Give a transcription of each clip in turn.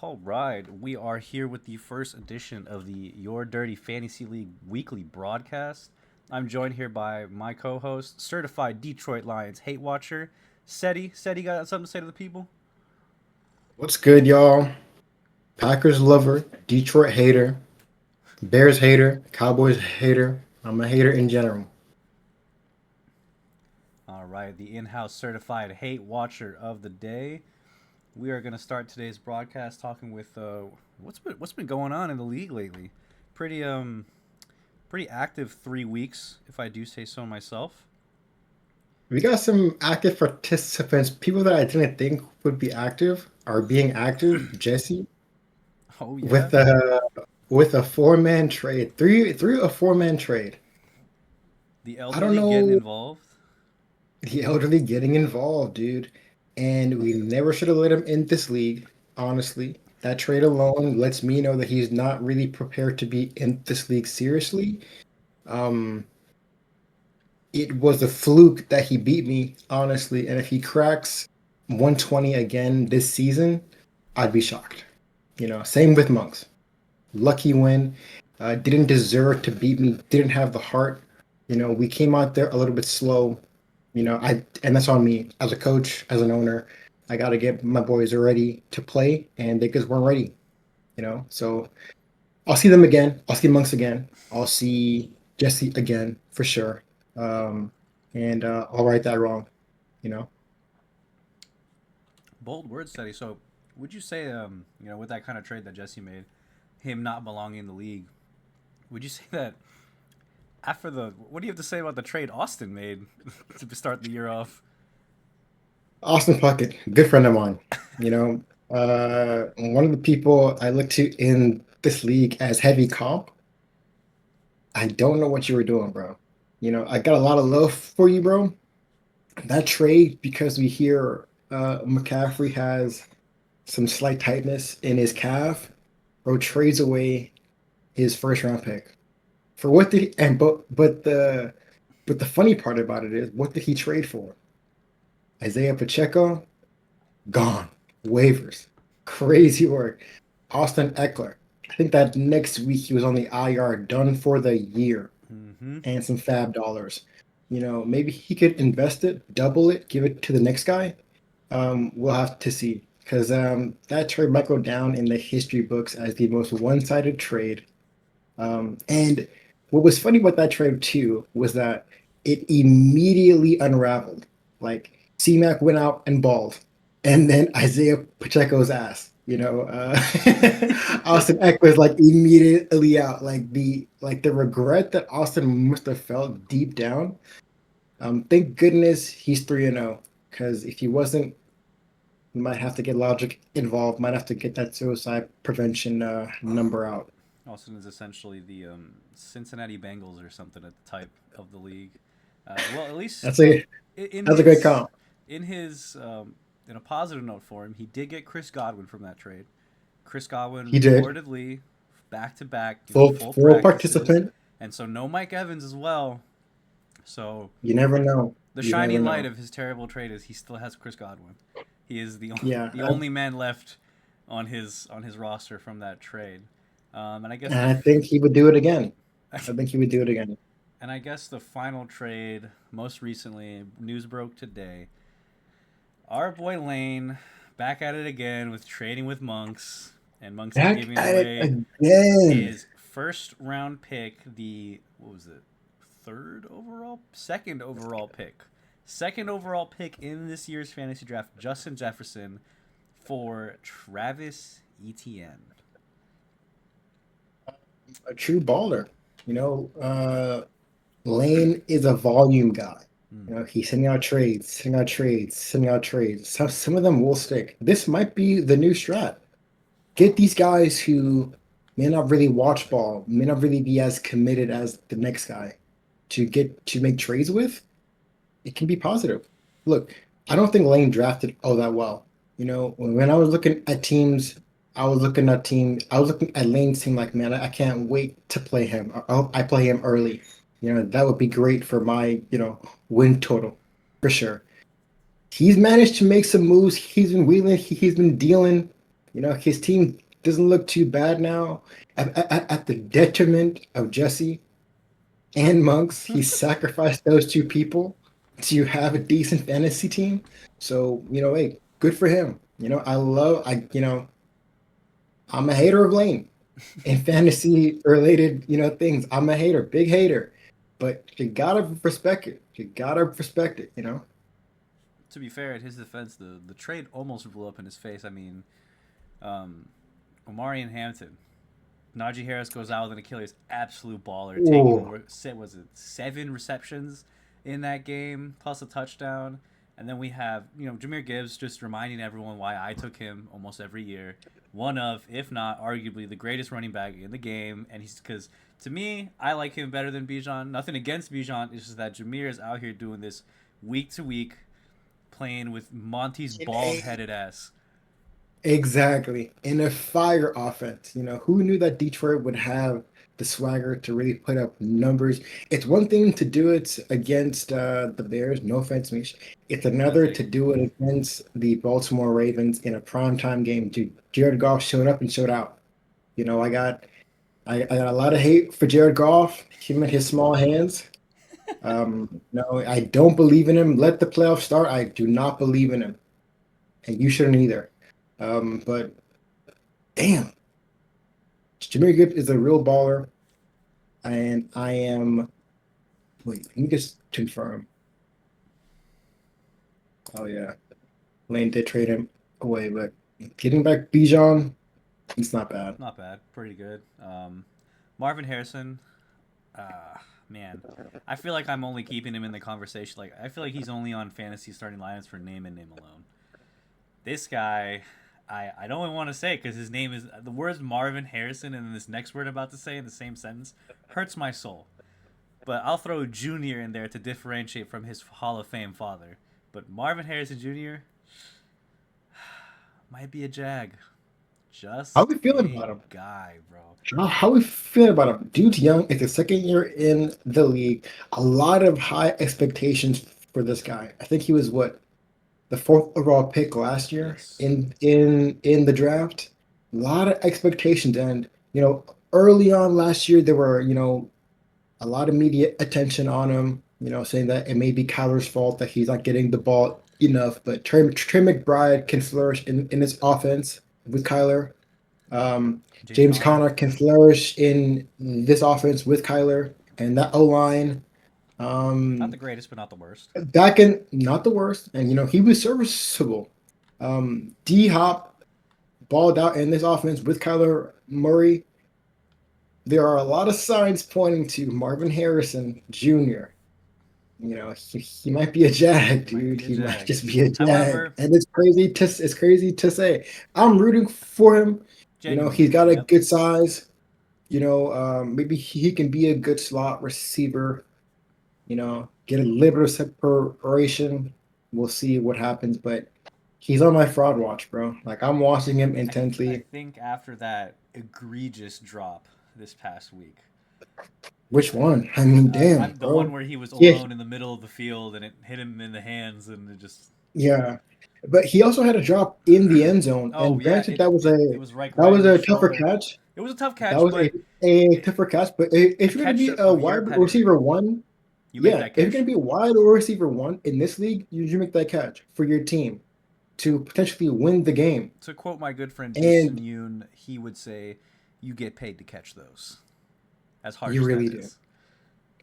All right, we are here with the first edition of the Your Dirty Fantasy League weekly broadcast. I'm joined here by my co-host, certified Detroit Lions hate watcher, Seti. Seti, got something to say to the people? What's good, y'all? Packers lover, Detroit hater, Bears hater, Cowboys hater. I'm a hater in general. All right, the in-house certified hate watcher of the day. We are going to start today's broadcast talking with what's been going on in the league lately. Pretty pretty active 3 weeks, if I do say so myself. We got some active participants. People that I didn't think would be active are being active. Jesse Oh yeah, with a four-man trade, three a four-man trade. the I don't elderly getting know, involved. the elderly getting involved, dude. And we never should have let him in this league, honestly. That trade alone lets me know that he's not really prepared to be in this league seriously. Um, it was a fluke that he beat me, honestly. And if he cracks 120 again this season, I'd be shocked. Same with Monks. Lucky win. Didn't deserve to beat me. Didn't have the heart. We came out there a little bit slow. And that's on me as a coach, as an owner. I got to get my boys ready to play, and they just weren't ready. So I'll see them again. I'll see Monks again. I'll see Jesse again for sure. Um, and I'll right that wrong. You know, Bold words, Steady. So, would you say, with that kind of trade that Jesse made, him not belonging in the league, would you say that after what do you have to say about the trade Austin made to start the year off? Austin Puckett, good friend of mine. One of the people I look to in this league as heavy comp. I don't know what you were doing, bro. I got a lot of love for you, bro. That trade, because we hear McCaffrey has some slight tightness in his calf, bro, trades away his first round pick. For what did he, and but the funny part about it is what did he trade for? Isaiah Pacheco, gone. Waivers. Crazy work. Austin Eckler. I think that next week he was on the IR, done for the year, Mm-hmm. and some fab dollars. Maybe he could invest it, double it, give it to the next guy. We'll have to see. Because that trade might go down in the history books as the most one-sided trade. And what was funny about that trade too was that it immediately unraveled. Like C-Mac went out and balled, and then Isaiah Pacheco's ass. Austin Eckler's like immediately out. Like the regret that Austin must have felt deep down. Thank goodness he's 3-0. Because if he wasn't, we might have to get logic involved. Might have to get that suicide prevention number out. Austin is essentially the Cincinnati Bengals or something at the type of the league. Well, at least That's a in that's a great his comp. in his in a positive note for him, he did get Chris Godwin from that trade. Chris Godwin He did. reportedly back to back, full Full practices, participant. and so no Mike Evans as well. So You never know. the You never shining light know. of his terrible trade is he still has Chris Godwin. He is the Yeah, the only man left on his roster from that trade. And I guess and I think he would do it again. I think he would do it again. and I guess the final trade, most recently, news broke today. Our boy Lane back at it again with trading with Monks, and Monks is Back giving at it away again. his first round pick, the what was it, second overall pick, in this year's fantasy draft, Justin Jefferson for Travis Etienne. A true baller. You know, Lane is a volume guy. Hmm. He's sending out trades, sending out trades, sending out trades. Some of them will stick. This might be the new strat. Get these guys who may not really watch ball, may not really be as committed as the next guy to make trades with. It can be positive. Look, I don't think Lane drafted all that well. When I was looking at teams, I was looking at Lane's team like, man, I can't wait to play him. I hope I play him early. That would be great for my, win total for sure. He's managed to make some moves. He's been wheeling, he's been dealing. His team doesn't look too bad now. At the detriment of Jesse and Monks, he sacrificed those two people to have a decent fantasy team. So, hey, good for him. I'm a hater of Lane in fantasy related, things. I'm a hater, big hater. But you gotta respect it. You gotta respect it. To be fair, in his defense, the trade almost blew up in his face. I mean, um, Omari and Hampton. Najee Harris goes out with an Achilles, absolute baller, taking Ooh. was it 7 receptions in that game plus a touchdown. And then we have Jahmyr Gibbs just reminding everyone why I took him almost every year. One of, if not arguably, the greatest running back in the game, and he's because to me I like him better than Bijan. Nothing against Bijan, it's just that Jahmyr is out here doing this week to week, playing with Monty's bald headed ass. Exactly. In a fire offense, who knew that Detroit would have the swagger to really put up numbers? It's one thing to do it against the Bears, no offense, Mish. It's That's another it. to do it against the Baltimore Ravens in a primetime game. Dude, Jared Goff showed up and showed out. I got a lot of hate for Jared Goff, him and his small hands. No, I don't believe in him. Let the playoffs start. I do not believe in him, and you shouldn't either. But damn, Jahmyr Gibbs is a real baller, and I am. Wait, let me just confirm. Oh yeah, Lane did trade him away, but getting back Bijan, it's not bad. Not bad, pretty good. Marvin Harrison, man, I feel like I'm only keeping him in the conversation. Like I feel like he's only on fantasy starting lineups for name and name alone. This guy, I don't even want to say because his name is the words Marvin Harrison and then this next word I'm about to say in the same sentence hurts my soul. But I'll throw Junior in there to differentiate from his Hall of Fame father. But Marvin Harrison Jr. might be a Jag, How just we feeling a about him? guy, bro. How we feeling about him? Dude's young. It's his second year in the league. A lot of high expectations for this guy. I think he was what the fourth overall pick last year Yes, in the draft. A lot of expectations, and early on last year there were a lot of media attention on him. Saying that it may be Kyler's fault that he's not getting the ball enough, but Trey McBride can flourish in his offense with Kyler. James James Conner, Conner can flourish in this offense with Kyler and that O line. not the Um, greatest, but not the worst. Back in not the worst, and he was serviceable. D Hop balled out in this offense with Kyler Murray. There are a lot of signs pointing to Marvin Harrison Jr. He might be a jag, Might dude. be a He might Jag. just be a jag, However, and it's crazy to say. I'm rooting for him. He's genuinely, got a yep. good size. Maybe he can be a good slot receiver. Get a little bit of separation. We'll see what happens, but he's on my fraud watch, bro. Like I'm watching him I intently. think after that egregious drop this past week, Which one? I mean, damn, I'm the one bro. where he was Yeah, alone in the middle of the field and it hit him in the hands and it just. yeah. But he also had a drop in the end zone, Oh and yeah, granted, that was a it was that right was in his a tougher shoulder. catch. It was a tough That catch, was but a it, tougher catch. But a if you're gonna catch be a of your wide pedigree, receiver one, you make yeah, that if you're gonna catch. be a wide receiver one in this league, you make that catch for your team to potentially win the game. To quote my good friend Jason And Yoon, he would say, "You get paid to catch those." As harsh you as that really do. is.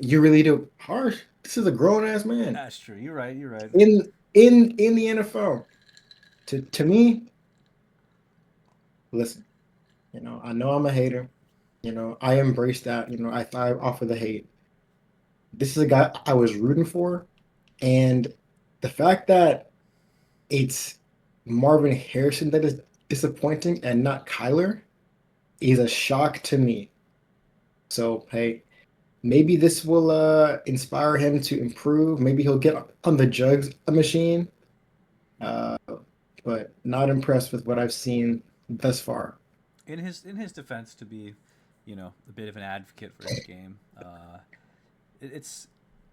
You really do. Harsh. This is a grown ass man That's true. You're right. You're right. in the NFL. To me, listen. I know I'm a hater. I embrace that. I thrive off of the hate. This is a guy I was rooting for, and the fact that it's Marvin Harrison that is disappointing and not Kyler is a shock to me. So hey, maybe this will inspire him to improve. Maybe he'll get on the jugs machine. Uh, but not impressed with what I've seen thus far. In his defense, to be, a bit of an advocate for his game, it's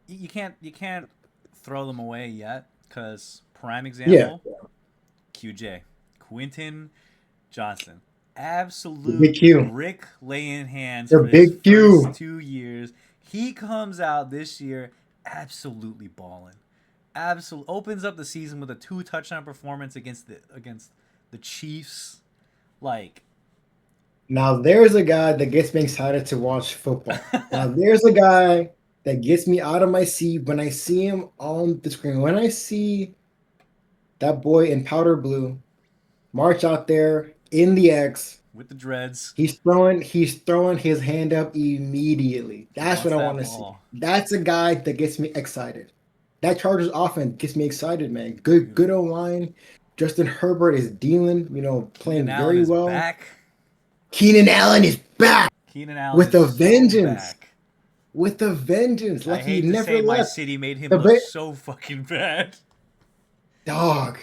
you can't throw them away yet because prime Yeah, example QJ Quinton Johnson. The big Absolute Q. brick laying hands The for his big first Q. 2 years. He comes out this year absolutely balling. Absolute opens up the season with a 2 touchdown performance against the Chiefs. Like Now there's a guy that gets me excited to watch football. Now there's a guy that gets me out of my seat when I see him on the screen. When I see that boy in powder blue march out there in the X, with the dreads, he's throwing his hand up immediately. he That's wants what I that want to see. ball. That's a guy that gets me excited. That Chargers offense gets me excited, man. Dude, Good O-line. Justin Herbert is dealing, Keenan playing Allen very is well. back. Keenan Allen is back Keenan Allen with is a so vengeance. back. With a vengeance. I Like he hate to never say my left. city made him The look ba- so fucking bad. Dog.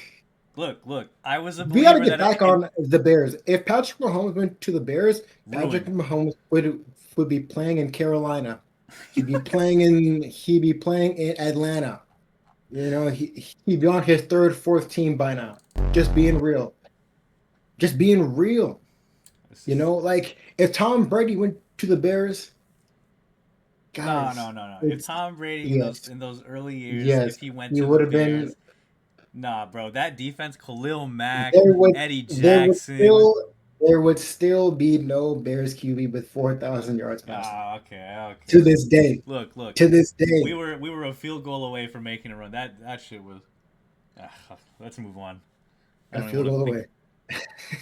Look. I was a We got to believer get that back on the Bears. If Patrick Mahomes went to the Bears, Patrick ruin. Mahomes would be playing in Carolina. He'd be playing in Atlanta. He'd be on his third, fourth team by now. Just being real. Just being real. This is Like if Tom Brady went to the Bears, no, guys, no, no, no. If it's Tom Brady in those yes, in those early years, if yes. he went He to the would have been Bears, nah, bro, that defense, Khalil Mack, there would Eddie there would Jackson. still there would still be no Bears QB with 4,000 yards passing. Ah, okay, To okay. this day. Look. To this We day. were a field goal away from making a run. That shit was. Let's move on. I A don't even field want to goal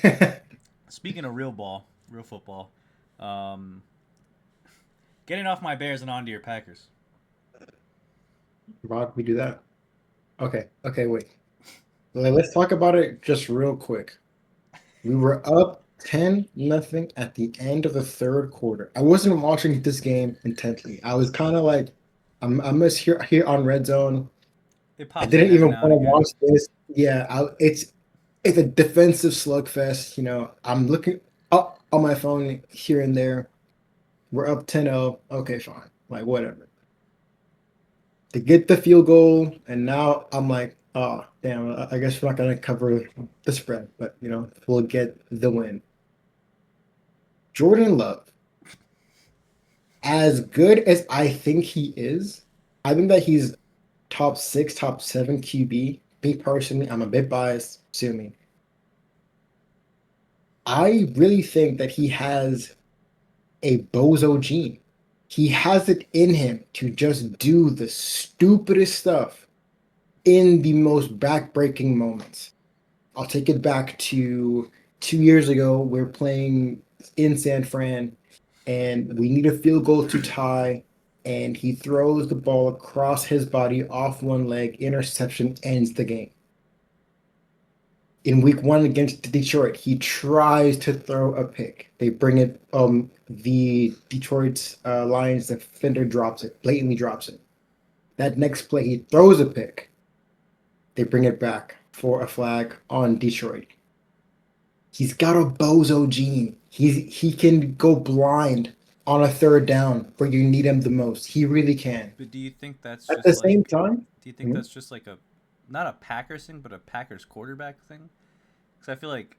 think. away. Speaking of real ball, real football, um, getting off my Bears and onto your Packers. Rod, we do that. Okay, wait. Let's talk about it just real quick. We were up 10-0 at the end of the third quarter. I wasn't watching this game intently. I was kind of like, I'm just here on Red Zone. It I pops in didn't every even now and want to again. watch this. Yeah, it's a defensive slugfest. I'm looking up on my phone here and there. We're up 10-0. Okay, fine. Like whatever. To get the field goal, and now I'm like, oh damn, I guess we're not gonna cover the spread, but we'll get the win. Jordan Love, as good as I think he is, I think that he's top six, top seven QB. Me personally, I'm a bit biased, sue me. I really think that he has a bozo gene. He has it in him to just do the stupidest stuff in the most backbreaking moments. I'll take it back to 2 years ago. We're playing in San Fran, and we need a field goal to tie. And he throws the ball across his body off one leg, interception ends the game. In week one against Detroit, he tries to throw a pick. They bring it. The Detroit Lions defender drops it, blatantly drops it. That next play, he throws a pick. They bring it back for a flag on Detroit. He's got a bozo gene. He can go blind on a third down where you need him the most. He really can. But do you think that's At the just same like? time, Do you think mhm, that's just like a, not a Packers thing, but a Packers quarterback thing? Because I feel like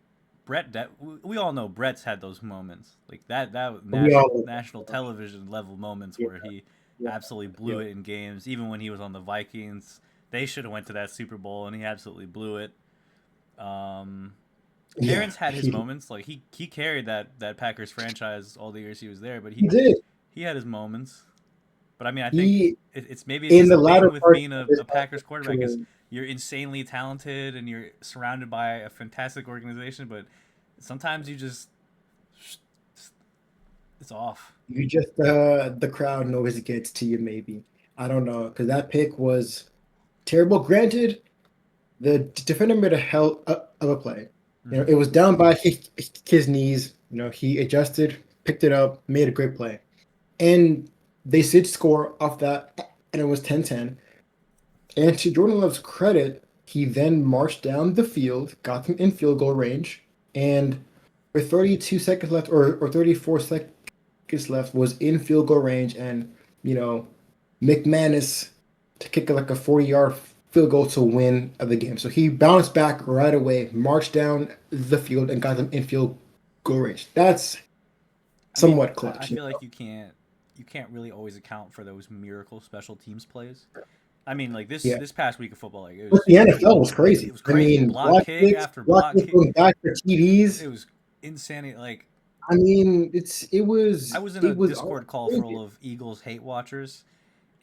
we all know Brett's had those moments like that we all national television level moments yeah, where he yeah, absolutely blew yeah, it in games. Even when he was on the Vikings, they should have went to that Super Bowl and he absolutely blew it. Um, yeah. Aaron's had his He moments. Like he carried that Packers franchise all the years he was there, but he did. he had his moments. But I mean, I think He maybe it's in just the a thing latter with part being of a his Packers quarterback is career, you're insanely talented and you're surrounded by a fantastic organization, but sometimes it's off. the crowd noise gets to you. Maybe I don't know because that pick was terrible. Granted, the defender made a hell of a play. Mm-hmm. It was down by his knees. He adjusted, picked it up, made a great play. And they did score off that, and it was 10-10. And to Jordan Love's credit, he then marched down the field, got them in field goal range, and with 32 seconds left, or 34 seconds left, was in field goal range. And, you know, McManus to kick like a 40-yard field goal to win the game. So he bounced back right away, marched down the field, and got them in field goal range. That's I mean, somewhat I clutch. feel like you can't really always account for those miracle special teams plays. I mean, like Yeah. this past week of football, like But the NFL was crazy. it was I crazy. mean, Block kick after block block kicks kick. going back for It TDs. was insanity. Like I mean, I was in a it was all Discord call full crazy. of Eagles hate watchers,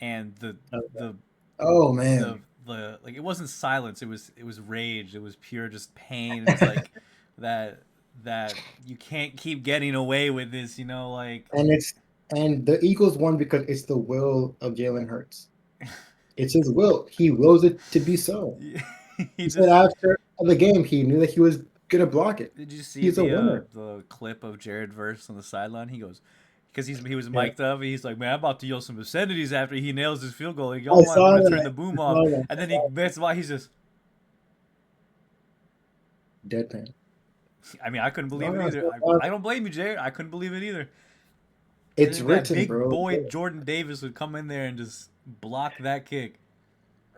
and the Oh the man. like it wasn't silence. It was rage. It was pure just pain. It was like that that you can't keep getting away with this. You know, like And it's and the Eagles won because it's the will of Jalen Hurts. It's his will. He wills it to be so. he He said just. after the game he knew that he was gonna block it. Did you see He's a winner. the clip of Jared Verse on the sideline? He goes, because he was Yeah. mic'd up. And he's like, man, I'm about to yell some obscenities after he nails his field goal. Like, y'all I might saw want to turn that. the boom I off. saw that. And then he gets by. He's just, Deadpan. I mean, I couldn't No, believe it no, either. I don't blame you, Jared. I couldn't believe it either. To it's think that written, big bro. boy Jordan Davis would come in there and just block that kick.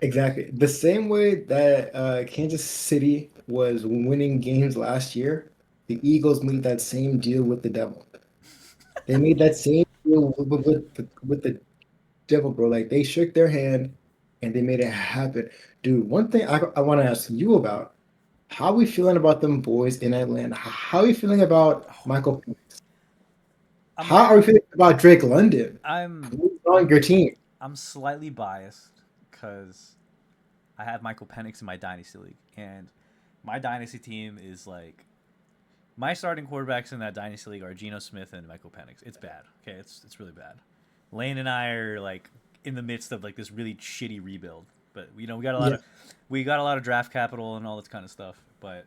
Exactly. The same way that Kansas City was winning games last year, the Eagles made that same deal with the devil. They made that same deal with the devil, bro. Like they shook their hand and they made it happen. Dude, one thing I want to ask you about, how are we feeling about them boys in Atlanta? How are you feeling about Oh, Michael? I'm How are we feeling about Drake London? I'm Who's on I'm your team? I'm slightly biased because I have Michael Penix in my dynasty league, and my dynasty team is like my starting quarterbacks in that dynasty league are Geno Smith and Michael Penix. It's bad. Okay, it's really bad. Lane and I are like in the midst of like this really shitty rebuild, but you know Yeah. we got a lot of draft capital and all this kind of stuff, but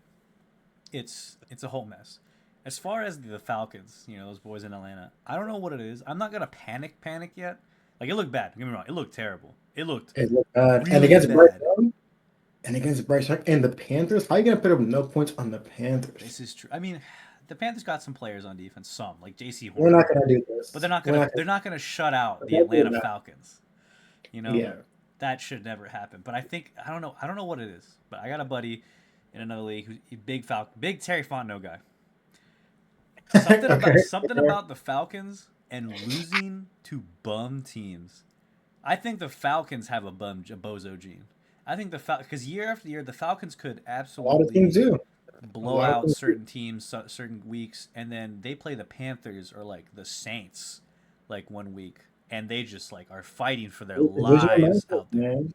it's a whole mess. As far as the Falcons, you know those boys in Atlanta, I don't know what it is. I'm not gonna panic yet. Like it looked bad. Don't get me wrong. It looked terrible. It looked It looked bad. And really against Bryce bad. Young, and against Bryce Young and the Panthers, how you gonna put up no points on the Panthers? This is true. I mean, the Panthers got some players on defense, some like J.C. We're Horn, not gonna do but this. We're not they're not gonna shut out the gonna do Atlanta that. Falcons. You know, Yeah. that should never happen. But I don't know what it is. But I got a buddy in another league who's a big Terry Fontenot guy. Okay. Something about the Falcons and losing to bum teams. I think the Falcons have a bozo gene. I think because year after year the Falcons could A lot of teams absolutely do. A blow lot of out teams do. certain teams certain weeks, and then they play the Panthers or like the Saints like one week, and they just like are fighting for their Those divisional lives matchups, out there. man.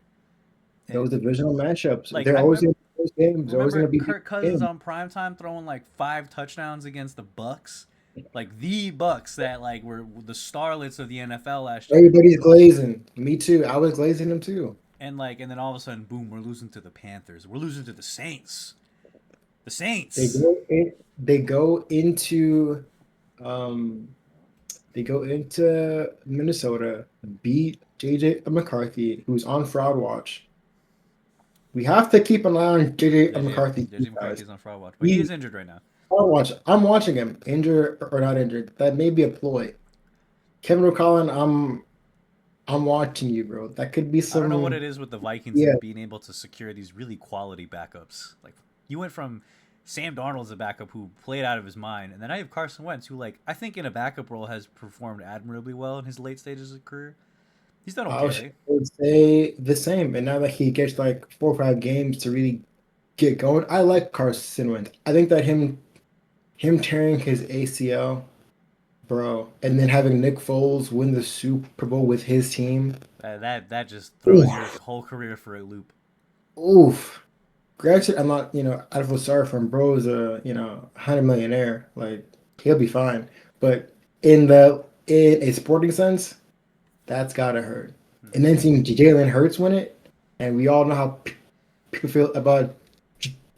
And Those divisional matchups. like They're I always gonna be close games. They're always remember gonna be big Kirk Cousins games. on primetime throwing like 5 touchdowns against the Bucks, like the Bucks that like were the starlets of the NFL last year. Everybody's glazing. Me too. I was glazing them too. And then all of a sudden, boom, we're losing to the Panthers. We're losing to the Saints. The They Saints. go in, they go into um they go into Minnesota, beat JJ McCarthy, who's on fraud watch. We have to keep an eye on JJ McCarthy, JJ guys. McCarthy's on fraud watch, but he is He, injured right now. I'm watching him, injured or not injured. That may be a ploy. Kevin O'Connell, I'm watching you, bro. That could be I don't know what some. it is with the Vikings Yeah, and being able to secure these really quality backups. Like you went from Sam Darnold's a backup who played out of his mind, and then I have Carson Wentz, who like I think in a backup role has performed admirably well in his late stages of career. He's done okay. would say the same. And now that he gets like 4 or 5 games to really get going, I like Carson Wentz. I think that him tearing his ACL, bro, and then having Nick Foles win the Super Bowl with his team. That just throws your Oof, whole career for a loop. oof. Granted, I'm not, I feel sorry for him. Bro is a, 100 millionaire. Like, he'll be fine. But in a sporting sense, that's gotta hurt. And Hmm. then seeing Jalen Hurts win it, and we all know how people feel about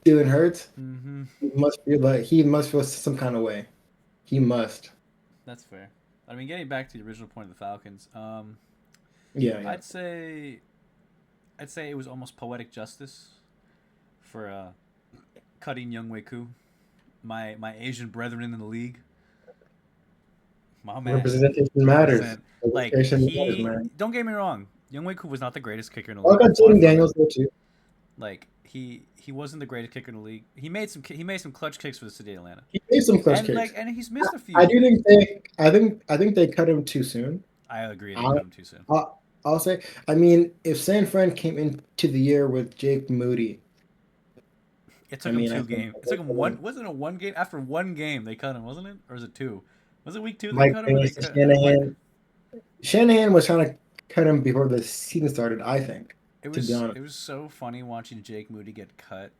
Jalen Hurts. Mm-hmm. He must feel some kind of way. He must. That's fair. I mean, getting back to the original point of the Falcons, Yeah, yeah. I'd say it was almost poetic justice for cutting Young Wei Koo, my Asian brethren in the league. My man, Representation matters. represent like Representation matters, he. man. Don't get me wrong, Young Wei Koo was not the greatest kicker in the I league. got Far Jaden from Daniels it. there too. Like he wasn't the greatest kicker in the league. He made some clutch kicks for the city of Atlanta, He made some clutch and kicks. he's missed a I few. do think I think they cut him too soon. I agree they I, cut him too soon. I'll say. I mean, if San Fran came into the year with Jake Moody, It I took him mean, I two think games. It took him one. Wasn't it one game? After one game, they cut him, wasn't it? Or was it two? Was it week two they Mike cut him, or they Vance to cut? Shanahan. Shanahan was trying to cut him before the season started. I think, It to be was honest. it was so funny watching Jake Moody get cut,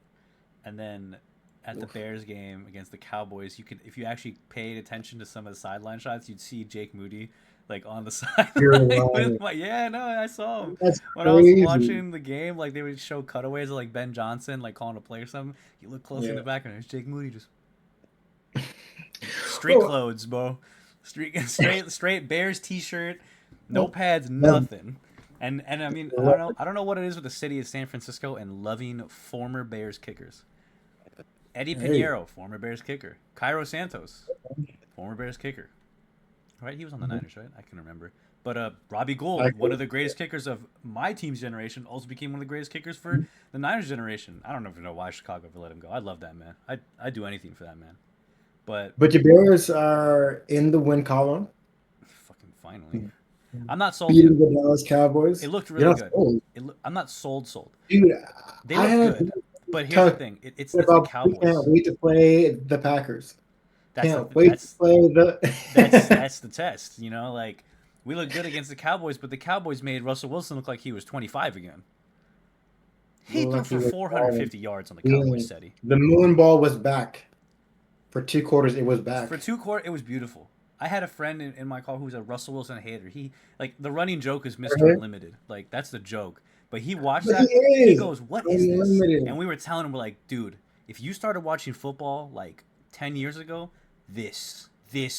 and then at the Oof. Bears game against the Cowboys, you could if you actually paid attention to some of the sideline shots, you'd see Jake Moody like on the You're sideline with lying. my yeah no I saw him That's when I was crazy. watching the game. Like they would show cutaways of like Ben Johnson like calling a play or something. You look closely in the Yeah. background, there's Jake Moody just street Well, clothes, bro. Straight Bears t-shirt, no well, pads, that, nothing. And I mean, well, I don't know what it is with the city of San Francisco and loving former Bears kickers. Eddie hey. Pinheiro, former Bears kicker. Cairo Santos, former Bears kicker. Right, he was on the Niners, right? I can remember. But Robbie I Gould, one of the greatest kickers of my team's generation, also became one of the greatest kickers for the Niners generation. I don't even know why Chicago ever let him go. I love that man. I'd do anything for that man. But But your Bears are in the win column, fucking finally, I'm not sold yet. beating the Dallas It Cowboys. looked You're really not good. sold. I'm not sold. Dude, They I look had good, but here's the talked thing. It's the about we can't Cowboys. wait to play the Packers. That's the Can't wait to that's play the that's the test. You know, like we look good against the Cowboys, but the Cowboys made Russell Wilson look like he was 25 again. He threw Lucky for was balling. 450 yards on the Cowboys. Being Said he the moon ball was back for 2 quarters. It was for back. two quarters. It was beautiful. I had a friend in my car who was a Russell Wilson hater. He like the running joke is Mr. Okay? Unlimited. Like that's the joke. But he watched But he that. He is goes, "What is this?" And unlimited. we were telling him, "We're like, dude, if you started watching football like 10 years ago, this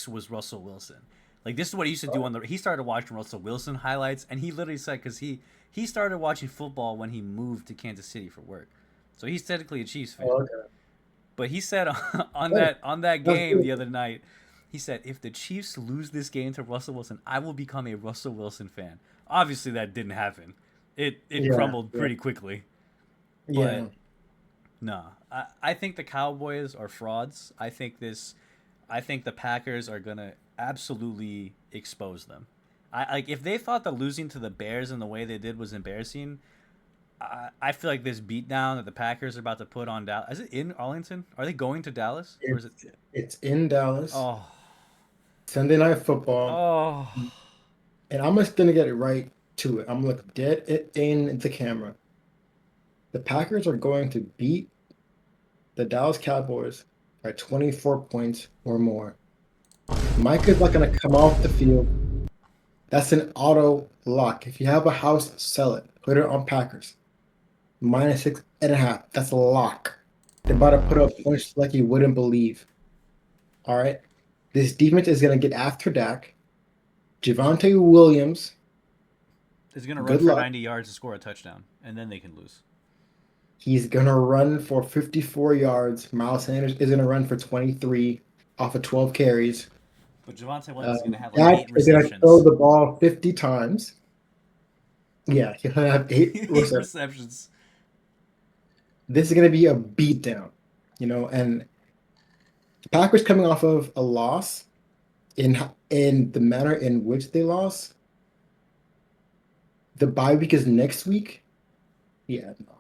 was Russell Wilson. Like this is what he used to do on the. He started watching Russell Wilson highlights, and he literally said because he started watching football when he moved to Kansas City for work, so he's technically a Chiefs fan. Oh, okay. But he said on Hey, that that's game good. the other night, he said if the Chiefs lose this game to Russell Wilson, I will become a Russell Wilson fan. Obviously, that didn't happen. It Yeah, crumbled yeah, pretty quickly. yeah. But nah, I think the Cowboys are frauds. I think the Packers are gonna absolutely expose them. I like if they thought that losing to the Bears in the way they did was embarrassing. I feel like this beatdown that the Packers are about to put on Dallas. Is it in Arlington? Are they going to Dallas or is it? It's in Dallas, Oh, Sunday Night Football, oh, and I'm just gonna get it right to it. I'm gonna look dead it in the camera. The Packers are going to beat the Dallas Cowboys by 24 points or more. Micah's not gonna come off the field. That's an auto lock. If you have a house, sell it. Put it on Packers. -6.5. That's a lock. They're about to put up points like you wouldn't believe. All right. This defense is going to get after Dak. Javante Williams, is gonna run good for luck. 90 yards to score a touchdown, and then they can lose. He's going to run for 54 yards. Miles Sanders is going to run for 23 off of 12 carries. But Javante Williams is gonna have like Dak eight is going to throw receptions. the ball 50 times. Yeah, he'll have 8 Eight receptions. receptions. This is going to be a beatdown, and the Packers coming off of a loss in the manner in which they lost. The bye week is next week. Yeah, no,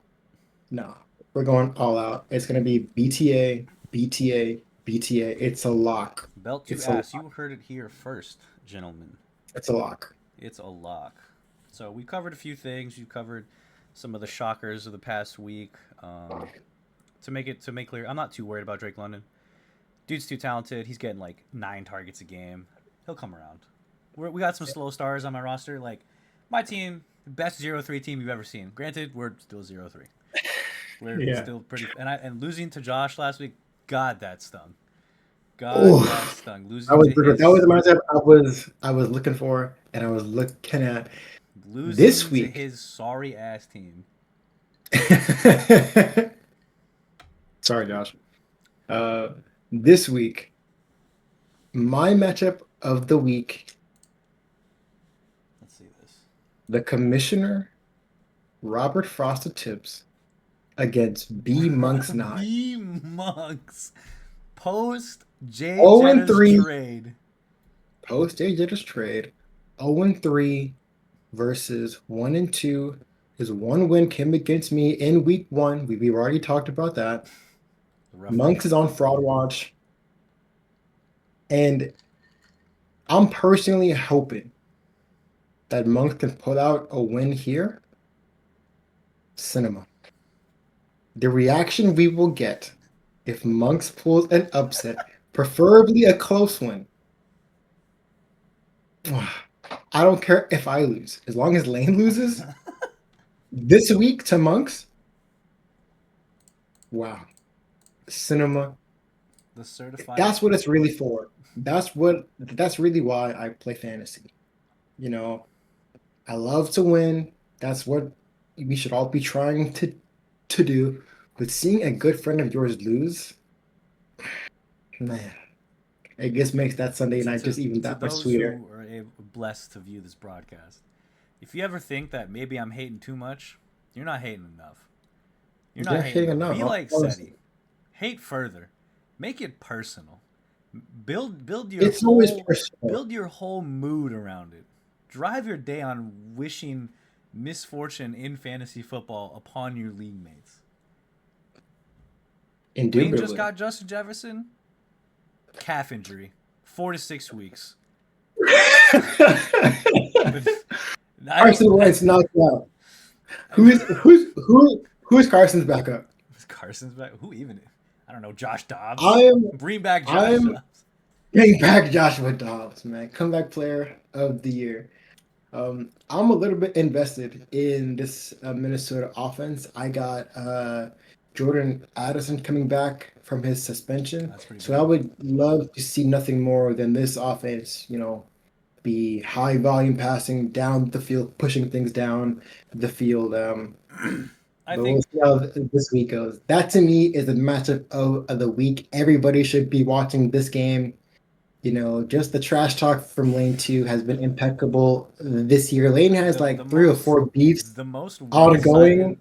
no, we're going all out. It's going to be BTA, BTA, BTA. It's a lock. Belt to It's a ass. lock. You heard it here first, gentlemen. It's a lock. It's a lock. So we covered a few things. You covered some of the shockers of the past week. To make clear, I'm not too worried about Drake London. Dude's too talented. He's getting like 9 targets a game. He'll come around. We got some slow stars on my roster. Like my team, the best 0-3 team you've ever seen. Granted, we're still 0-3. We're Yeah. still pretty. And looking to Josh last week, God that stung. God that Oh, stung. that Losing was to brutal. That was his the mindset I was looking for, and I was looking at this losing to week. his sorry ass team. Sorry, Josh. Uh, this week, my matchup of the week, Let's see this. the commissioner, Robert Frosted Tips, against B Monk's 9. B Monks post Jay 0 and Jetta's 3 trade. post Jada's trade. 0 and 3 versus 1 and 2. His one win came against me in week 1. We've already talked about that. Rough Monks week. is on fraud watch. And I'm personally hoping that Monks can pull out a win here. Cinema. The reaction we will get if Monks pulls an upset, preferably a close one. I don't care if I lose. As long as Lane loses this week to Monks, wow. Cinema. The certified. That's what it's really for. That's really why I play fantasy. You know, I love to win. That's what we should all be trying to do. But seeing a good friend of yours lose, man, it just makes that Sunday night just even To that much those sweeter. who are blessed to view this broadcast, if you ever think that maybe I'm hating too much, you're not hating enough. You're not You're hating hitting enough. enough. Be like Honestly. Seti. Hate further. Make it personal. Build your It's always whole personal. build your whole mood around it. Drive your day on wishing misfortune in fantasy football upon your league mates. Lane just Indubitably. got Justin Jefferson. Calf injury. 4 to 6 weeks. But I don't. Carson Wentz knocked out. Who's Carson's backup? Carson's back. Who even? I don't know. Josh Dobbs. I am Bring back I Josh am Dobbs. bring back Joshua Dobbs, man. Comeback player of the year. I'm a little bit invested in this Minnesota offense. I got Jordan Addison coming back from his suspension. That's pretty So I big. would love to see nothing more than this offense, be high volume passing down the field, pushing things down the field. I But we'll think see how this week goes. That to me is the matchup of the week. Everybody should be watching this game. Just the trash talk from Lane 2 has been impeccable this year. Lane has the like three or most four beefs the most ongoing.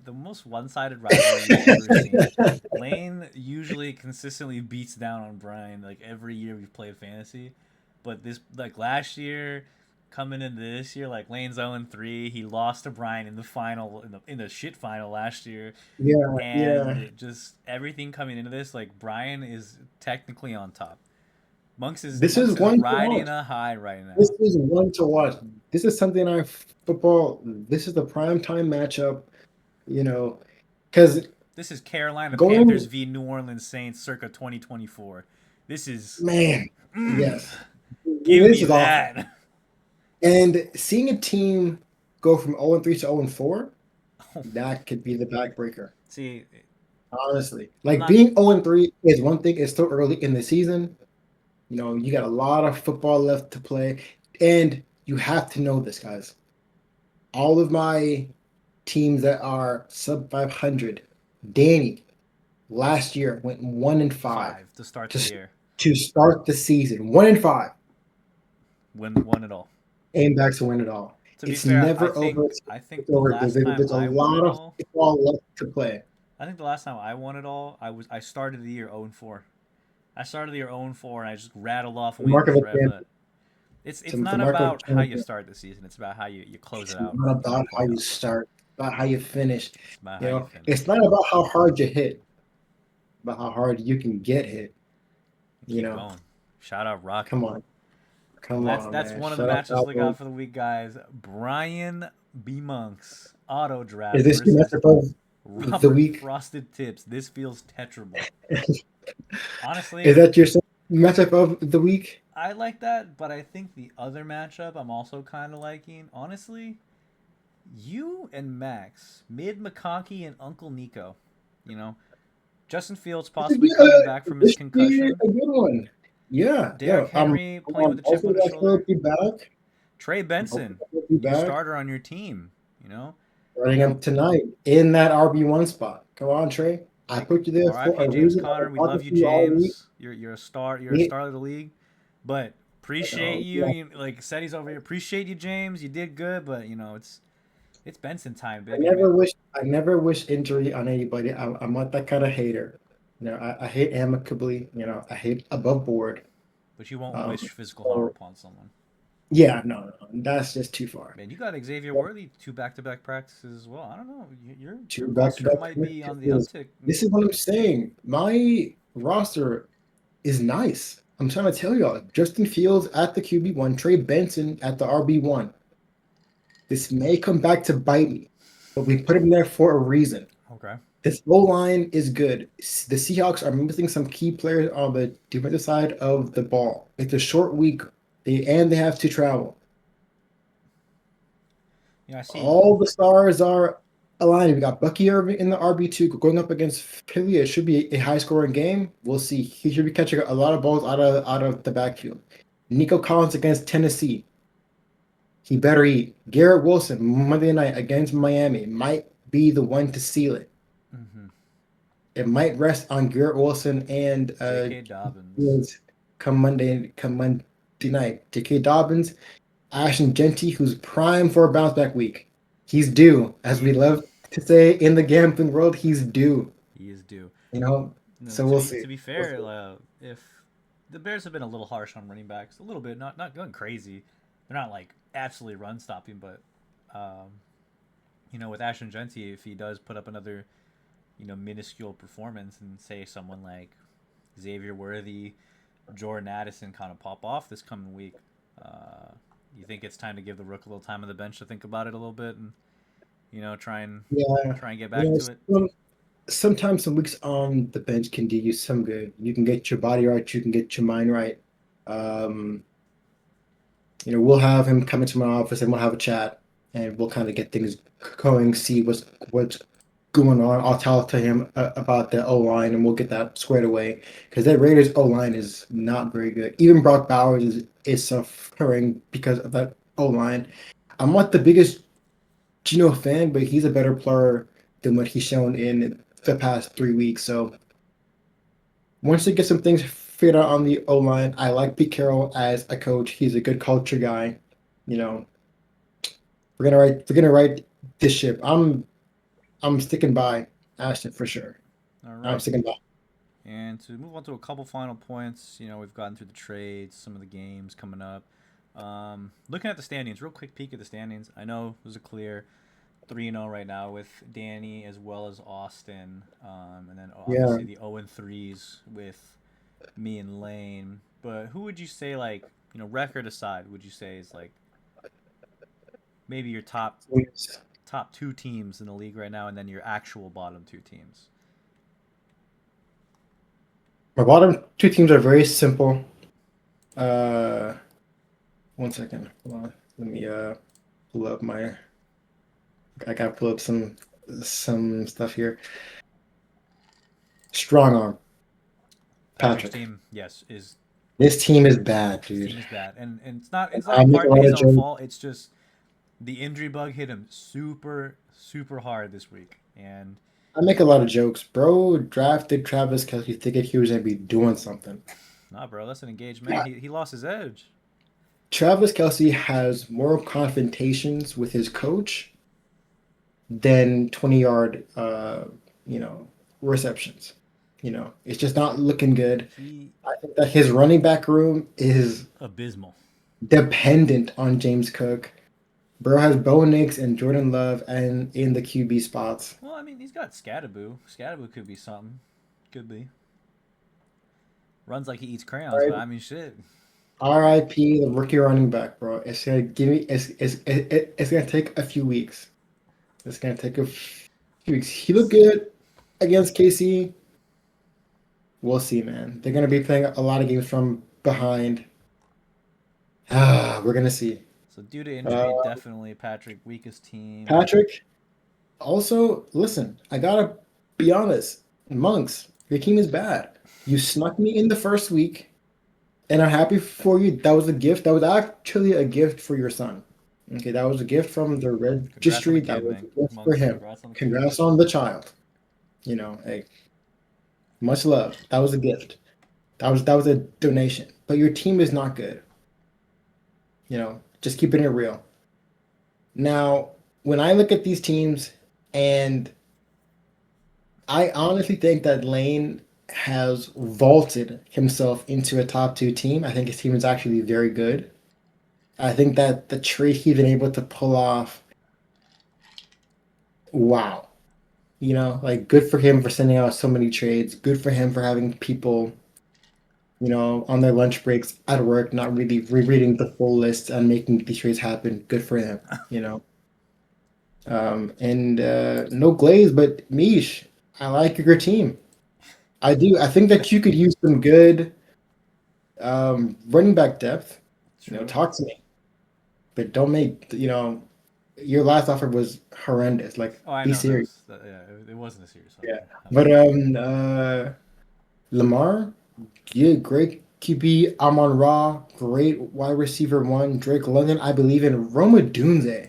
one sided rivalry we've ever seen. Lane usually consistently beats down on Brian like every year we've played fantasy, but this like last year, coming into this year, like Lane's 0-3. He lost to Brian in the final in the shit final last year, Yeah, yeah. and just everything coming into this, like Brian is technically on top. This is Monks is one to riding watch. a high right This now. is one to watch. This is something I football. This is the prime time matchup, you know, because This is Carolina Panthers going, v New Orleans Saints circa 2024. This is man, yes, give this me is awful. that. And seeing a team go from 0-3 to 0-4, that could be the backbreaker. See, Honestly, I'm like not. being 0-3 is one thing. It's still early in the season. You got a lot of football left to play, and you have to know this, guys. All of my teams that are sub 500, Danny last year went 1-5 5 to start the to year. to start the season. 1-5, Won it all. aim back to win it all. To be It's fair, never over. I think It's the over. last time There's a I won lot it of all, football left to play. I think the last time I won it all, I started the year 0-4. I started the year 0-4 and I just rattled off The mark wins of a right. champion. But it's The not mark of a about how you champion. start the season. It's about how you close It's it out not in the about how you playoffs. start, about how you finish. It's about how you It's finish. not about how hard you hit, but how hard you can get hit. You Keep know, going. Shout out Rocky. come on, Well, come on, that's man. one of the Shut up, matches we Falcon. got for the week, guys. Brian B. Monks auto Is draft this your versus matchup of the Robert week? Frosted Tips. This feels tetrable. Is Honestly, that your matchup of the week? I like that, but I think the other matchup I'm also kind of liking. Honestly, you and Max, Mid McConkey and Uncle Nico. You know, Justin Fields possibly coming back from his This should be concussion. a good one. Yeah, Derrick yeah. Henry playing with a chip Hopefully on his that he'll shoulder. be back. Trey I'm hoping Benson, that he'll be new back. starter on your team. You know, Starting him tonight in that RB1 spot. Come on, Trey. I like put you there for R.I.P. a James reason. I've Conner. been We talking love to you, you all week. James. You're a star. You're a Yeah, star of the league. But appreciate no, you. yeah. Like said, he's over here. Appreciate you, James. You did good, but it's It's Benson time, I baby. I mean, never wish I never wish injury on anybody. I'm not that kind of hater. I hate amicably. I hate above board. but you won't Um, wish physical harm so upon someone. yeah, no, that's just too far. Man, you got Xavier Worthy two back-to-back practices as well. I don't know. Your Two roster back-to-back might be on the practices. uptick. This is what I'm saying. My roster is nice. I'm trying to tell y'all. Justin Fields at the QB1, Trey Benson at the RB1. This may come back to bite me, but we put him there for a reason. Okay. This O line is good. The Seahawks are missing some key players on the defensive side of the ball. It's a short week, and they have to travel. I see. All the stars are aligned. We got Bucky Irving in the RB2 going up against Philly. It should be a high scoring game. We'll see. He should be catching a lot of balls out of the backfield. Nico Collins against Tennessee. He better eat. Garrett Wilson Monday night against Miami might be the one to seal it. Mm-hmm. It might rest on Garrett Wilson and J.K. Dobbins. Fields come Monday night. J.K. Dobbins, Ashton Genty, who's prime for a bounce back week. He's due, as we He love to say in the gambling world. He's due. he is due. You know, No, so to we'll be see. to be We'll fair, see. if the Bears have been a little harsh on running backs, a little bit, not going crazy. They're not like absolutely run stopping, but um, with Ashton Genty, if he does put up another minuscule performance, and say someone like Xavier Worthy, Jordan Addison kind of pop off this coming week, uh, you think it's time to give the rook a little time on the bench to think about it a little bit, and try and Yeah, get you back know, to it. sometimes some weeks on the bench can do you some good. You can get your body right. You can get your mind right. Um, we'll have him come into my office and we'll have a chat and we'll kind of get things going, see what's going on. I'll tell to him about the O line and we'll get that squared away because that Raiders O line is not very good. Even Brock Bowers is suffering because of that O line. I'm not the biggest Gino fan, but he's a better player than what he's shown in the past 3 weeks. So once they get some things figured out on the O line, I like Pete Carroll as a coach. He's a good culture guy. You know, we're gonna write this ship. I'm sticking by Ashton for sure. All I'm right. sticking by. And to move on to a couple final points, we've gotten through the trades, some of the games coming up. Looking at the standings, real quick peek at the standings. I know there's a clear 3-0 right now with Danny as well as Austin. And then Yeah. obviously the 0-3s with me and Lane. But who would you say, like, record aside, would you say is like maybe your top two teams in the league right now, and then your actual bottom two teams? My bottom two teams are very simple. Uh, one second. Hold on. Let me pull up my. I gotta pull up some stuff here. Strong arm, Patrick's Patrick. team, yes, is This team is bad, his team dude. is bad, and it's not I make a partly lot his of own jokes. fault. It's just the injury bug hit him super hard this week, and I make a lot of jokes. Bro drafted Travis Kelce thinking he was gonna be doing something. nah, bro, that's an engaged man. He lost his edge. Travis Kelce has more confrontations with his coach than 20-yard you know, receptions. It's just not looking good. He I think that his running back room is abysmal. dependent on James Cook. Bro has Bo Nix and Jordan Love and in the QB spots. Well, I mean, he's got Scatterboo. Scatterboo could be something. Could be. Runs like he eats crayons, but I mean, shit. RIP the rookie running back, bro. It's gonna give me it's gonna take a few weeks. It's gonna take a few weeks. He looked good against KC. We'll see, man. They're gonna be playing a lot of games from behind. We're gonna see. So due to Uh, injury, definitely Patrick weakest team. Patrick, also, listen, I gotta be honest. Monks, your team is bad. You snuck me in the first week, and I'm happy for you. That was a gift. That was actually a gift for your son. Okay, that was a gift from the Congrats on registry. the That kid, was man. a gift for Monks, him. congrats on the kid. Congrats on the child. Hey, much love. That was a gift. That was a donation. But your team is not good. Just keeping it real. Now, when I look at these teams, and I honestly think that Lane has vaulted himself into a top two team. I think his team is actually very good. I think that the trade he's been able to pull off, wow. Like good for him for sending out so many trades. Good for him for having people, on their lunch breaks at work, not really rereading the full list and making these trades happen. Good for him, you know. And no glaze, but Mish, I like your team. I do. I think that you could use some good running back depth. True. Talk to me, but don't make your last offer was horrendous. Like, Oh, I be know that serious. was yeah. It wasn't a serious Yeah. offer. I'm But kidding. Lamar, yeah, great QB. Amon Ra, great wide receiver one. Drake London, I believe in. Roma Dunze,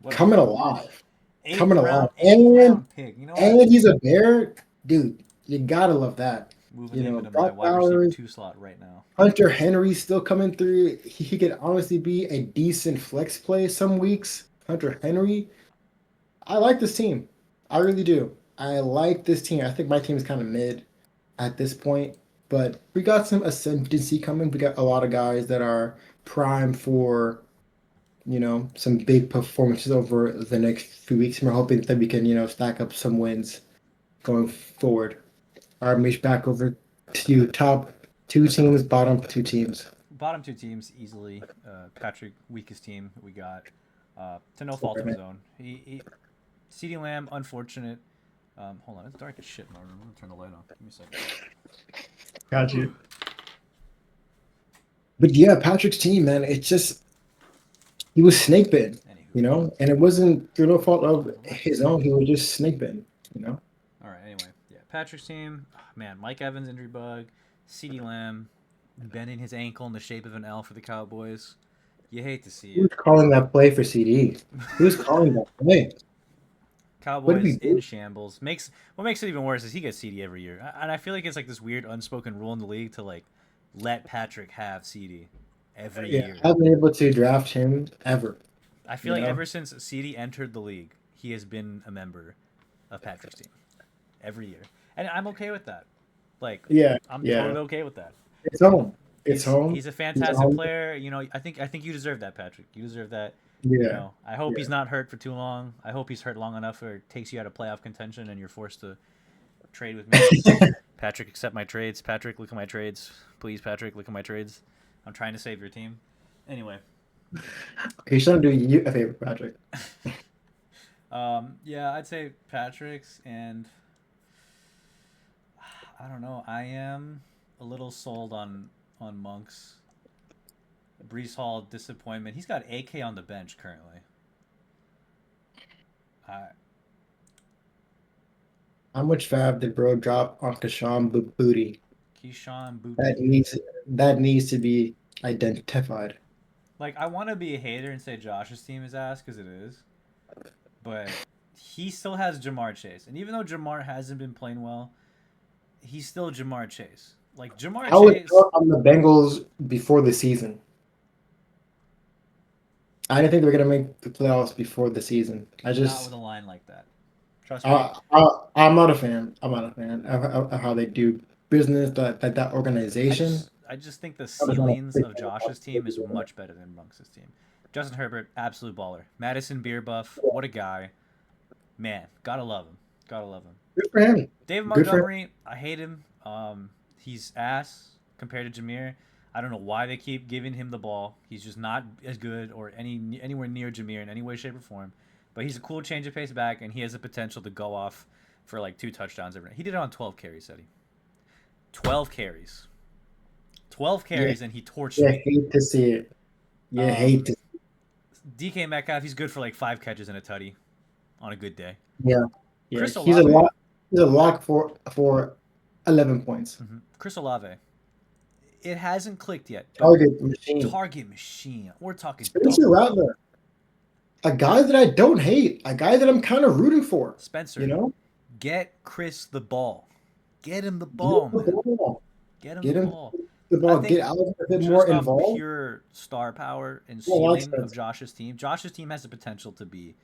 What a coming fucking alive, eighth coming alive, round, eighth round pick. You know what? and he's a bear, dude. You gotta love that. Moving him into my Brock wide receiver Bowers, two slot right now. Hunter Henry still coming through. He could honestly be a decent flex play some weeks. Hunter Henry, I like this team. I really do. I like this team. I think my team is kind of mid at this point, but we got some ascendancy coming. We got a lot of guys that are prime for, some big performances over the next few weeks. And we're hoping that we can, stack up some wins going forward. All right, Mish, back over to you. Top two teams, bottom two teams. Bottom two teams easily. Patrick, weakest team we got. To no fault Sorry, of his man. own. CeeDee Lamb, unfortunate. Hold on, it's dark as shit in my room. I'm gonna turn the light on. Give me a second. Got you. But yeah, Patrick's team, man, it's just he was snake bitten, Anywho, and it wasn't through no fault of the lights. his own. He was just snake bitten. All right. Anyway, yeah, Patrick's team. Oh, man, Mike Evans injury bug. CeeDee Lamb bending his ankle in the shape of an L for the Cowboys. You hate to see Who's it. calling that play for CD? Who's calling that play? What did we Cowboys in do? shambles. Makes What makes it even worse is he gets CD every year, and I feel like it's like this weird unspoken rule in the league to like let Patrick have CD every Yeah, year. I haven't been able to draft him ever. I feel You like know? ever since CD entered the league, he has been a member of Patrick's team every year, and I'm okay with that. Like, Yeah, I'm yeah. totally okay with that. It's home. It's home. He's a He's fantastic home. player. I think you deserve that, Patrick. You deserve that. Yeah, I hope he's yeah. not hurt for too long. I hope he's hurt long enough where it takes you out of playoff contention and you're forced to trade with me. Patrick, accept my trades. Patrick, look at my trades. Please, Patrick, look at my trades. I'm trying to save your team. Anyway, He's trying to do you a favor, Patrick. yeah, I'd say Patrick's, and I don't know. I am a little sold on Monk's. Brees Hall disappointment. He's got AK on the bench currently. I How much fab did bro drop on Kashawn Booty? Keyshawn That Booty. needs that needs to be identified. Like, I want to be a hater and say Josh's team is ass because it is, but he still has Jamar Chase, and even though Jamar hasn't been playing well, he's still Jamar Chase. Like Jamar I was Chase, on the Bengals before the season. I didn't think they were gonna make the playoffs before the season. not with a line like that. Trust me. I'm not a fan. I'm not a fan of how they do business. That I organization. just I just think the I just want ceilings to of Josh's team is much better than Monks' team. Justin Herbert, absolute baller. Madison Beer Buff, what a guy. Man, gotta love him. Gotta love him. good for him. David Good for him. Montgomery, I hate him. He's ass compared to Jameer. I don't know why they keep giving him the ball. He's just not as good or anywhere near Jameer in any way, shape, or form. But he's a cool change of pace back, and he has the potential to go off for like 2 touchdowns every night. He did it on 12 carries, said he. 12 carries. 12 Yeah, carries, and he torched yeah. me. Hate to see it. Yeah, hate Um, to. DK Metcalf, he's good for like 5 catches and a tutty on a good day. Yeah, yeah. Chris He's a Olave, lock. He's a lock for 11 points. Chris Olave, it hasn't clicked yet, but Target machine. target machine. We're talking Spencer double. Rattler, a guy that I don't hate, a guy that I'm kind of rooting for. You Spencer, know, get Chris the ball. Get him the get him ball, the man. ball. Get him the Get him ball. the I ball. Get think Alex a bit more just off involved. pure star power and I like ceiling of Spencer. Josh's team has the potential to be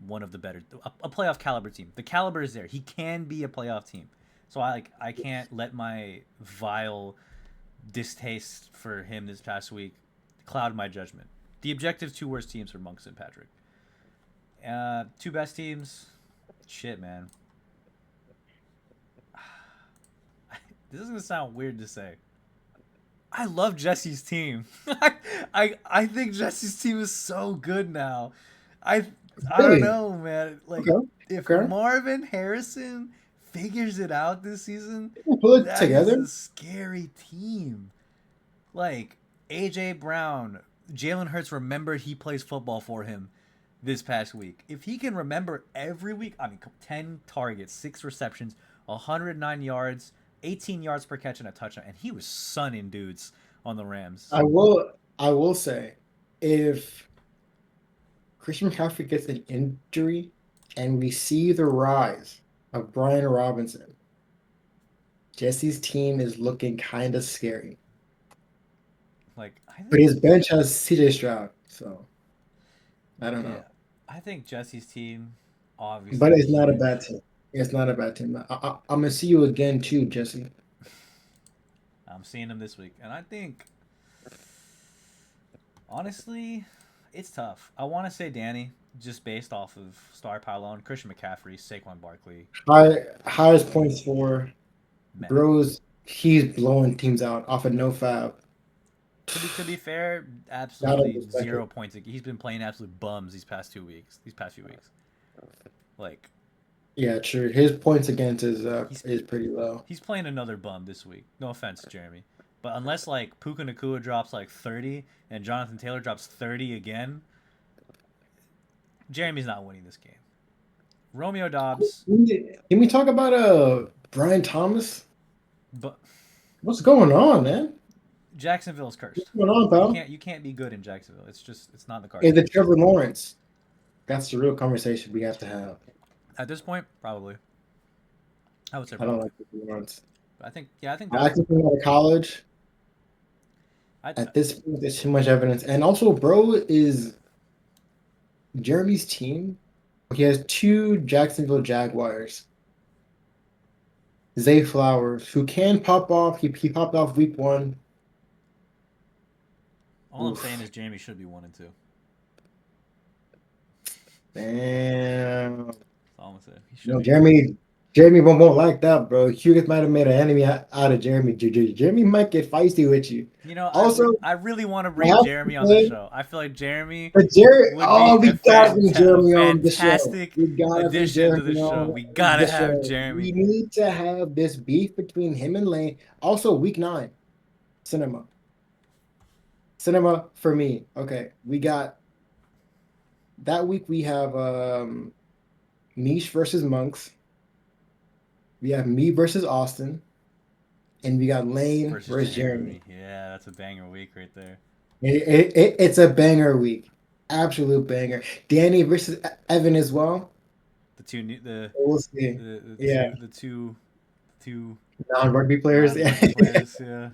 one of the better, a playoff caliber team. The caliber is there. He can be a playoff team. So I can't let my vile distaste for him this past week cloud my judgment. The objective two worst teams are Monks and Patrick. Two best teams, shit, man. This is gonna sound weird to say. I love Jesse's team. I think Jesse's team is so good now. I I don't Really? know, man. Like Okay. if Okay. Marvin Harrison figures it out this season, We'll pull it that is together. a scary team. Like AJ Brown, Jalen Hurts remembered he plays football for him this past week. If he can remember every week, I mean, 10 targets, 6 receptions, 109 yards, 18 yards per catch, and a touchdown, and he was sunning dudes on the Rams. I will say, if Christian McCaffrey gets an injury and we see the rise of Brian Robinson, Jesse's team is looking kind of scary. Like I But think, his bench has CJ Stroud, so I don't yeah, know. I think Jesse's team But obviously it's not a bad huge. team. It's not a bad team. I'm gonna see you again too, Jesse. I'm seeing him this week, and I think honestly, it's tough. I want to say Danny, just based off of star power alone. Christian McCaffrey, Saquon Barkley, Highest points for meh. Bros. He's blowing teams out off of no fab. To be fair, Gotta absolutely respect it. 0 points. He's been playing absolute bums these past 2 weeks. These past few weeks, like Yeah, true. His points against he's is pretty low. he's playing another bum this week. No offense, Jeremy, but unless like Puka Nakua drops like 30 and Jonathan Taylor drops 30 again, Jeremy's not winning this game. Romeo Dobbs, Can we talk about Brian Thomas? but What's going on, man? Jacksonville's What's cursed. going on, You pal? can't you can't be good in Jacksonville. It's not in the cards Is for it you. Trevor Lawrence? That's the real conversation we have to have. At this point, probably. I would say I don't probably. like Trevor Lawrence. But I think yeah, I think I definitely. actually think out of college, I at this point, there's too much evidence. And also, bro, is Jeremy's team. He has two Jacksonville Jaguars. Zay Flowers, who can pop off. He popped off week one. all I'm saying Oof. is Jeremy should be 1-2. Damn. That's all I'm gonna say. He should No, be 1 and 2. Jeremy won't like that, bro. Hughes might have made an enemy out of Jeremy. Jeremy might get feisty with you. You know, Also, I really want to I bring have to Jeremy on the say, show. I feel like Jeremy but Jerry, would be oh, we gotta bring a Jeremy on the show. fantastic We gotta bring addition to the Jeremy show. on We gotta the have show. Jeremy. We need to have this beef between him and Lane. Also, week 9, cinema. Cinema for me. Okay, we got that week. We have Mish versus Monks. We have me versus Austin, and we got Lane Versus versus Jeremy. Jeremy. Yeah, that's a banger week right there. It's a banger week, absolute banger. Danny versus Evan as well. The two new We'll see. the Yeah, two non-rugby players. Yeah, non-rugby players. Yeah,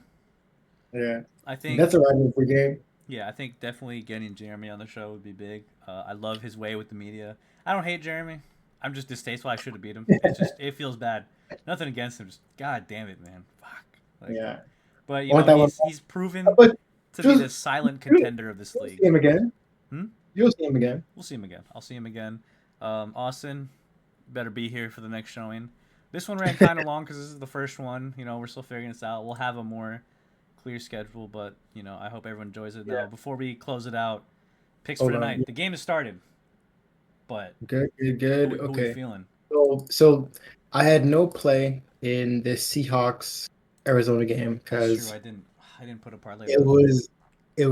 yeah. I That's think a rivalry game. yeah, I think definitely getting Jeremy on the show would be big. I love his way with the media. I don't hate Jeremy. I'm just distasteful. I should have beat him. It's just it feels bad. Nothing against him. Just god damn it, man. Fuck. Like, Yeah, but I want that one. he's proven But to be the just silent you'll contender of this see league. him again. Hmm? You'll see him again. We'll see him again. I'll see him again. Austin, better be here for the next showing. This one ran kind of long because this is the first one. We're still figuring this out. We'll have a more clear schedule, but I hope everyone enjoys it. Now, Yeah. before we close it out, picks for Hold on. tonight. The game has started, but Good, good, who good. who we Okay. feeling? So I had no play in the Seahawks Arizona game That's true. because I didn't put a parlay it down. was it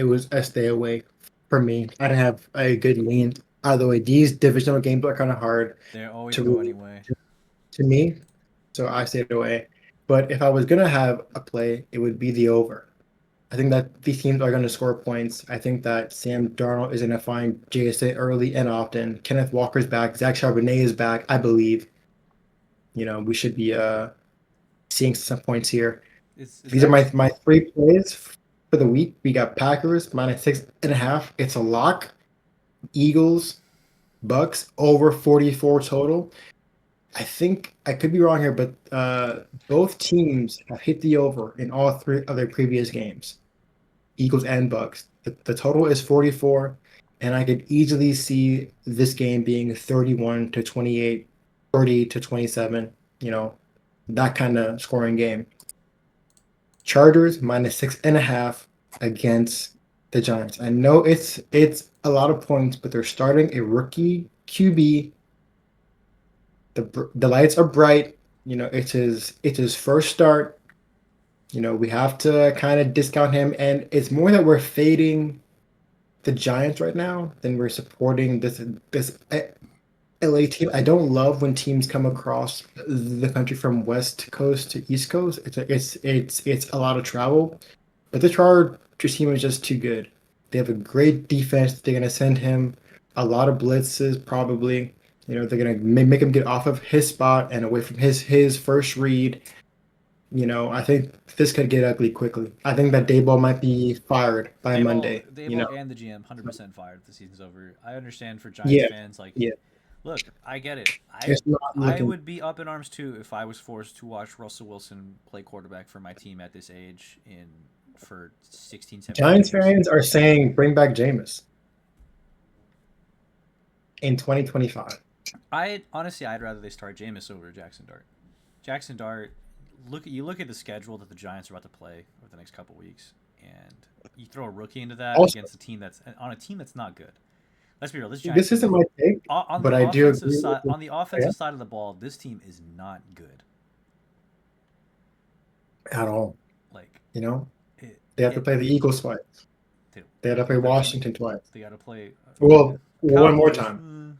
was a stay away for me. I didn't have a good lean. Either way, these divisional games are kind of hard They always to go really anyway. to me, so I stayed away. But if I was gonna have a play, it would be the over. I think that these teams are gonna score points. I think that Sam Darnold is gonna find JSA early and often. Kenneth Walker's back. Zach Charbonnet is back, I believe. We should be seeing some points here. Is These are Zach? my 3 plays for the week. We got Packers -6.5. It's a lock. Eagles Bucks over 44 total. I think I could be wrong here, but both teams have hit the over in all three of their previous games, Eagles and Bucks. The total is 44, and I could easily see this game being 31 to 28, 30 to 27, that kind of scoring game. Chargers -6.5 against the Giants. I know it's a lot of points, but they're starting a rookie QB. The lights are bright. It's his first start. We have to kind of discount him, and it's more that we're fading the Giants right now than we're supporting this LA team. I don't love when teams come across the country from West Coast to East Coast. It's a lot of travel, but the Chargers team is just too good. They have a great defense. They're gonna send him a lot of blitzes, probably. They're gonna make him get off of his spot and away from his first read. I think this could get ugly quickly. I think that Dayball might be fired by Monday. Dayball and the GM 100% fired if the season's over. I understand for Giants Yeah, fans, like, yeah. look, I get it. It's not I looking. would be up in arms too if I was forced to watch Russell Wilson play quarterback for my team at this age for 16, 17 Giants years. fans are saying bring back Jameis in 2025. I'd rather they start Jameis over Jackson Dart. Jackson Dart, look at the schedule that the Giants are about to play over the next couple weeks, and you throw a rookie into that Also, against a team that's not good. Let's be real. This this Giants team isn't my take, on but the I do offensive agree side with on the yeah, offensive side of the ball, this team is not good. at all. Like You know, it, they have to it play the Eagles twice. They have to play no, Washington twice. they got to play Well, one more Cowboys. time.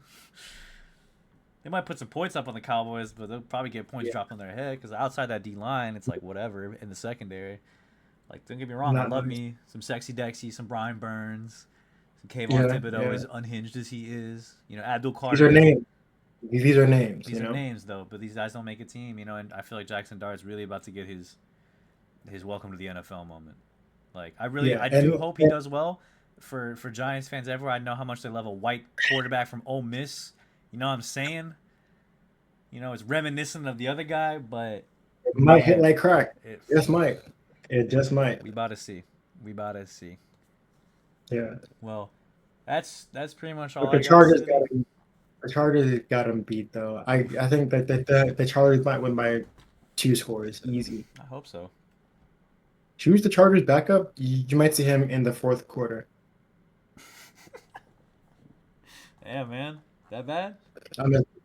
They might put some points up on the Cowboys, but they'll probably get points Yeah, dropped on their head because outside that D line, it's like whatever in the secondary. Like, don't get me wrong, I not love nice. me some Sexy Dexy, some Brian Burns, some Kayvon Yeah, Thibodeau, yeah. as unhinged as he is. Abdul These are Carter. names. These are names. These are names though, but these guys don't make a team. And I feel like Jackson Dart's really about to get his welcome to the NFL moment. Like, Yeah, I do hope he does well for Giants fans everywhere. I know how much they love a white quarterback from Ole Miss. You know what I'm saying? It's reminiscent of the other guy, but it might hit like crack. it, Just might. It just might. we about to see. We about to see. Yeah. Well, that's pretty much all But I got to say. The Chargers got him beat though. I think that the Chargers might win by 2 scores, easy. I hope so. Choose the Chargers backup. You might see him in the fourth quarter. Yeah, man, that bad?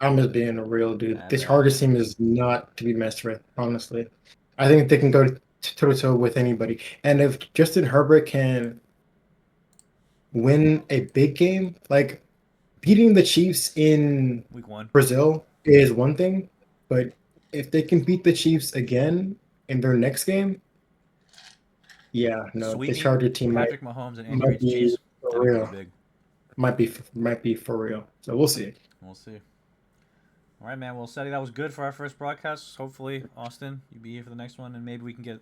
I'm just being a real dude. That The bad. Chargers team is not to be messed with, honestly. I think they can go toe to toe with anybody. And if Justin Herbert can win a big game, like beating the Chiefs in Week 1. Brazil is one thing, but if they can beat the Chiefs again in their next game, yeah, no, the Sweeping Charger team Patrick Mahomes and Andy might Reid's be Chiefs. for That would be real. big. Might be for real. So we'll see. We'll see. All right, man. Well, Seti, that was good for our first broadcast. Hopefully, Austin, you'll be here for the next one, and maybe we can get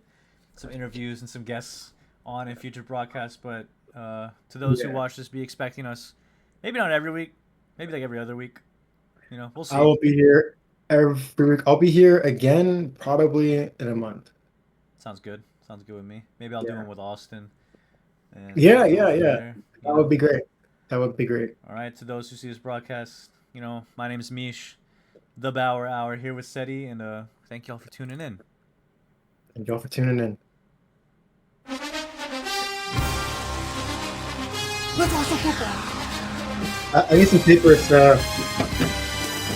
some interviews and some guests on in future broadcasts. But to those who Yeah. watch this, be expecting us, maybe not every week, maybe like every other week. We'll I see. will be here every week. I'll be here again probably in a month. Sounds good. Sounds good with me. Maybe I'll do Yeah. one with Austin, and Yeah, we'll go yeah, from yeah. there. That would be great. That would be great. All right. To those who see this broadcast, my name is Mish, the Bauer Hour here with Seti, and thank y'all for tuning in. Thank y'all for tuning in. Let's watch the football. I need some papers.